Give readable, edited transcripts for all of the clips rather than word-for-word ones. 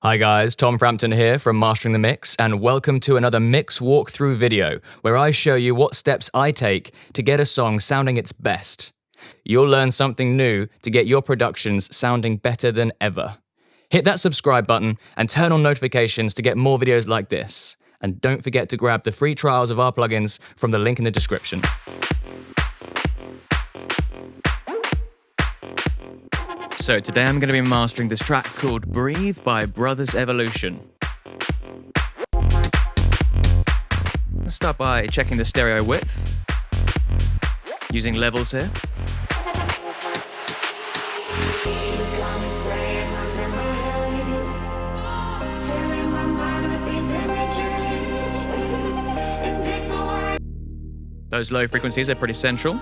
Hi guys, Tom Frampton here from Mastering the Mix, and welcome to another mix walkthrough video where I show you what steps I take to get a song sounding its best. You'll learn something new to get your productions sounding better than ever. Hit that subscribe button and turn on notifications to get more videos like this. And don't forget to grab the free trials of our plugins from the link in the description. So today I'm going to be mastering this track called Breathe by Brothers Evolution. Let's start by checking the stereo width, using levels here. Those low frequencies are pretty central.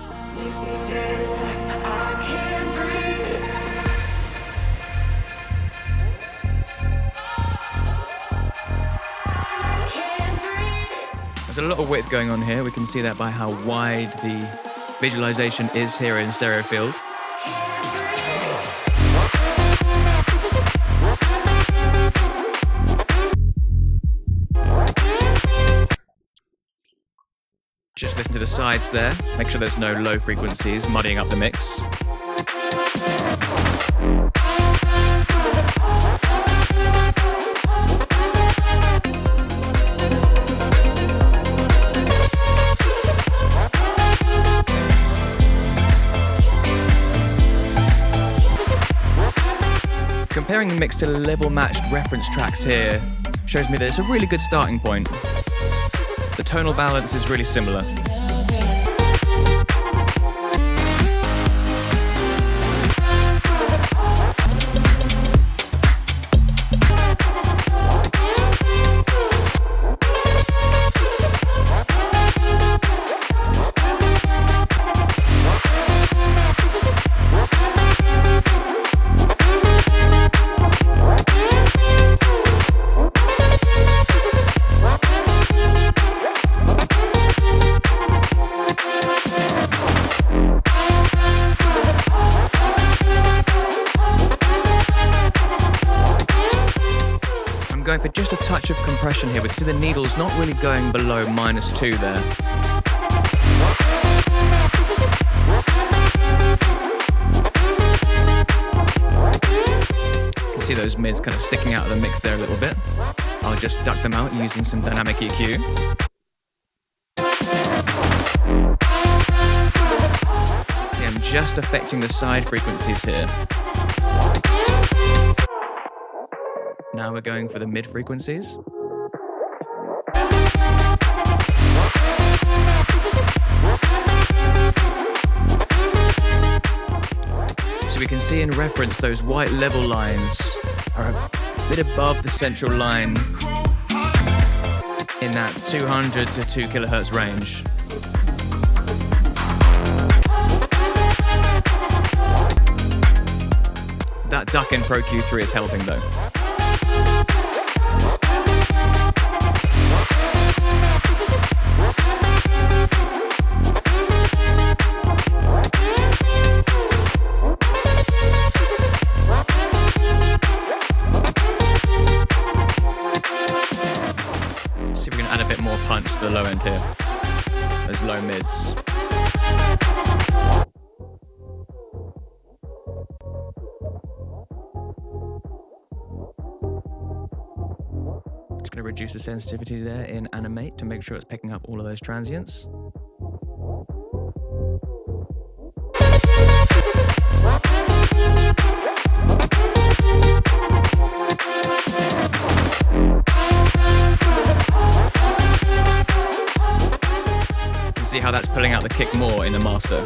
There's a lot of width going on here. We can see that by how wide the visualization is here in stereo field. Just listen to the sides there. Make sure there's no low frequencies muddying up the mix. Comparing the mix to level-matched reference tracks here shows me that it's a really good starting point. The tonal balance is really similar. Going for just a touch of compression here. We can see the needle's not really going below -2 there. You can see those mids kind of sticking out of the mix there a little bit. I'll just duck them out using some dynamic EQ. See, I'm just affecting the side frequencies here. Now we're going for the mid frequencies. So we can see in reference those white level lines are a bit above the central line in that 200 to 2 kilohertz range. That duck in Pro Q3 is helping though. See if we can add a bit more punch to the low end here. Those low mids. Just going to reduce the sensitivity there in Animate to make sure it's picking up all of those transients. You can see how that's pulling out the kick more in the master.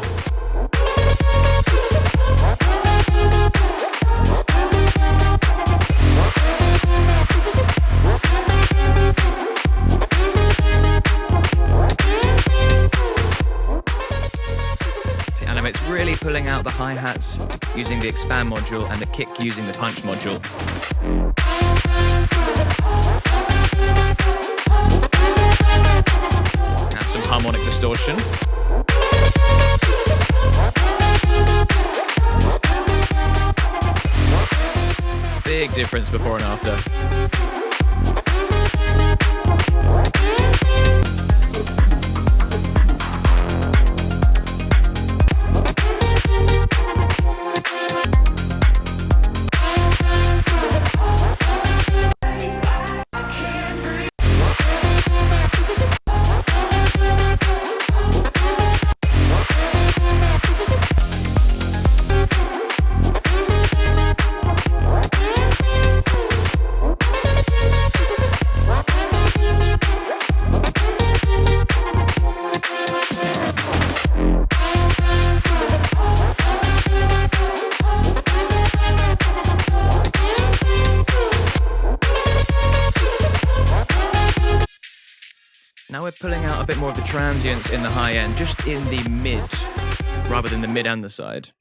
It's really pulling out the hi-hats using the expand module and the kick using the punch module. Now some harmonic distortion. Big difference difference before and after. Now we're pulling out a bit more of the transients in the high end, just in the mid, rather than the mid and the side.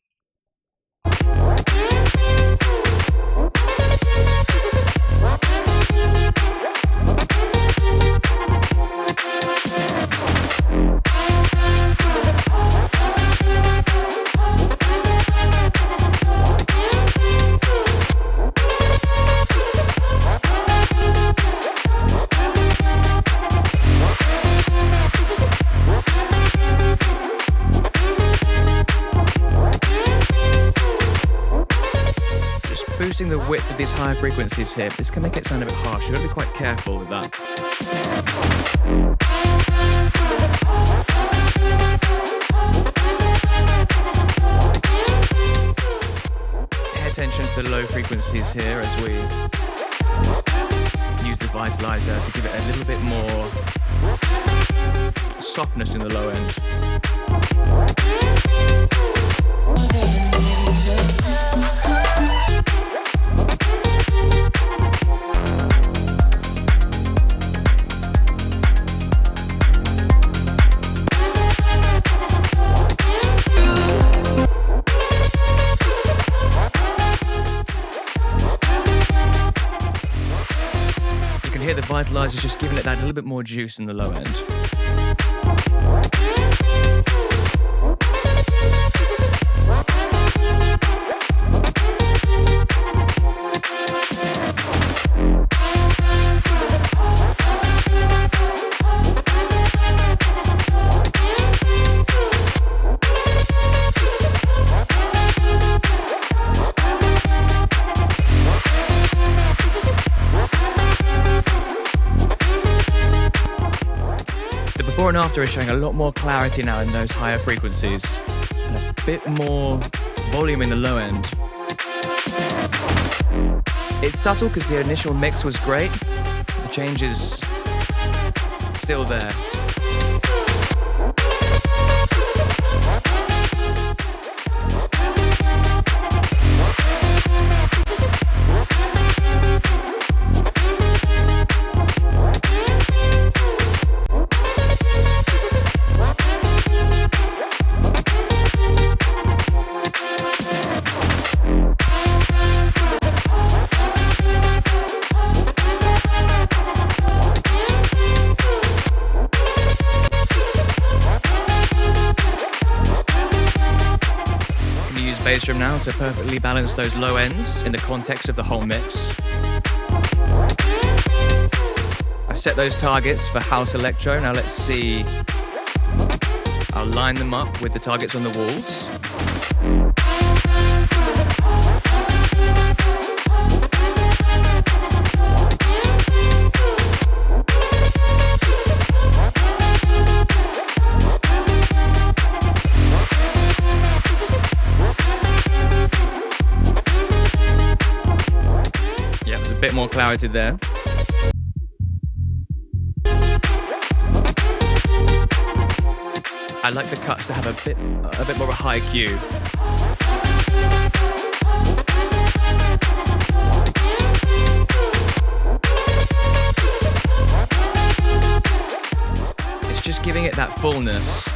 Boosting the width of these higher frequencies here, this can make it sound a bit harsh. You've got to be quite careful with that. Pay attention to the low frequencies here as we use the vitalizer to give it a little bit more softness in the low end. Here the vitalizer's just giving it that little bit more juice in the low end. Before and after is showing a lot more clarity now in those higher frequencies and a bit more volume in the low end. It's subtle because the initial mix was great, the change is still there. Bass drum now to perfectly balance those low ends in the context of the whole mix. I've set those targets for house electro. Now let's see. I'll line them up with the targets on the walls. Bit more clarity there. I like the cuts to have a bit more of a high Q. It's just giving it that fullness.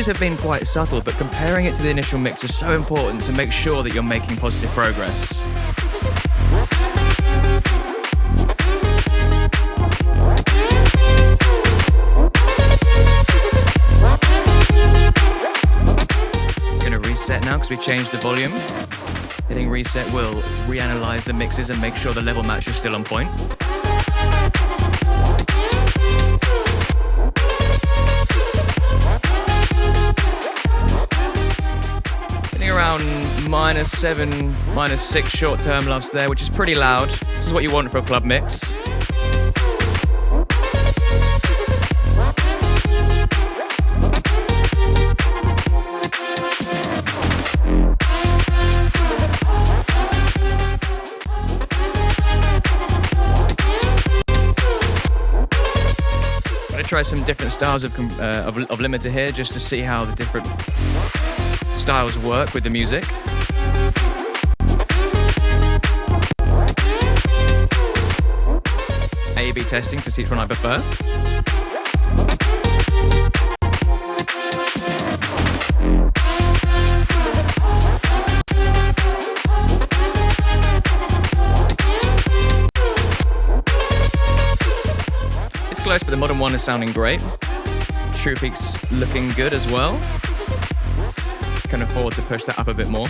changes have been quite subtle, but comparing it to the initial mix is so important to make sure that you're making positive progress. Reset now because we changed the volume. Hitting reset will reanalyze the mixes and make sure the level match is still on point. Hitting around -7, -6 short-term loves there, which is pretty loud. This is what you want for a club mix. Try some different styles of limiter here just to see how the different styles work with the music. A/B testing to see which one I prefer. Close, but the modern one is sounding great. True Peak's looking good as well. Can afford to push that up a bit more.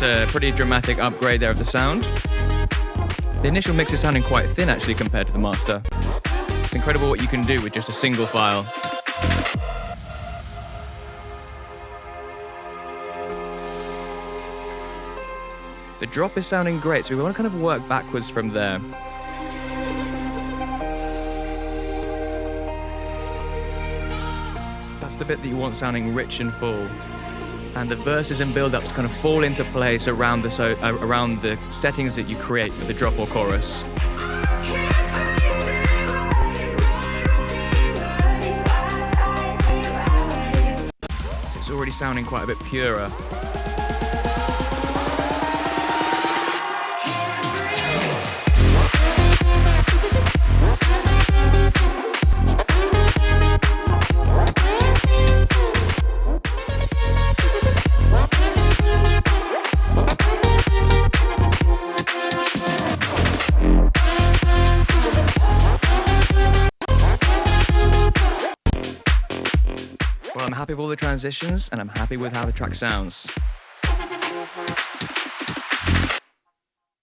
A pretty dramatic upgrade there of the sound. The initial mix is sounding quite thin actually compared to the master. It's incredible what you can do with just a single file. The drop is sounding great, so we want to kind of work backwards from there. That's the bit that you want sounding rich and full. And the verses and build-ups kind of fall into place around the settings that you create for the drop or chorus. So it's already sounding quite a bit purer. Well, I'm happy with all the transitions, and I'm happy with how the track sounds.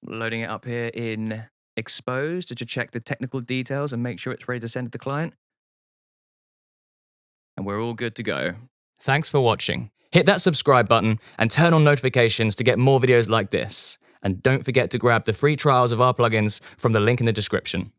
Loading it up here in Exposed to check the technical details and make sure it's ready to send to the client. And we're all good to go. Thanks for watching. Hit that subscribe button and turn on notifications to get more videos like this. And don't forget to grab the free trials of our plugins from the link in the description.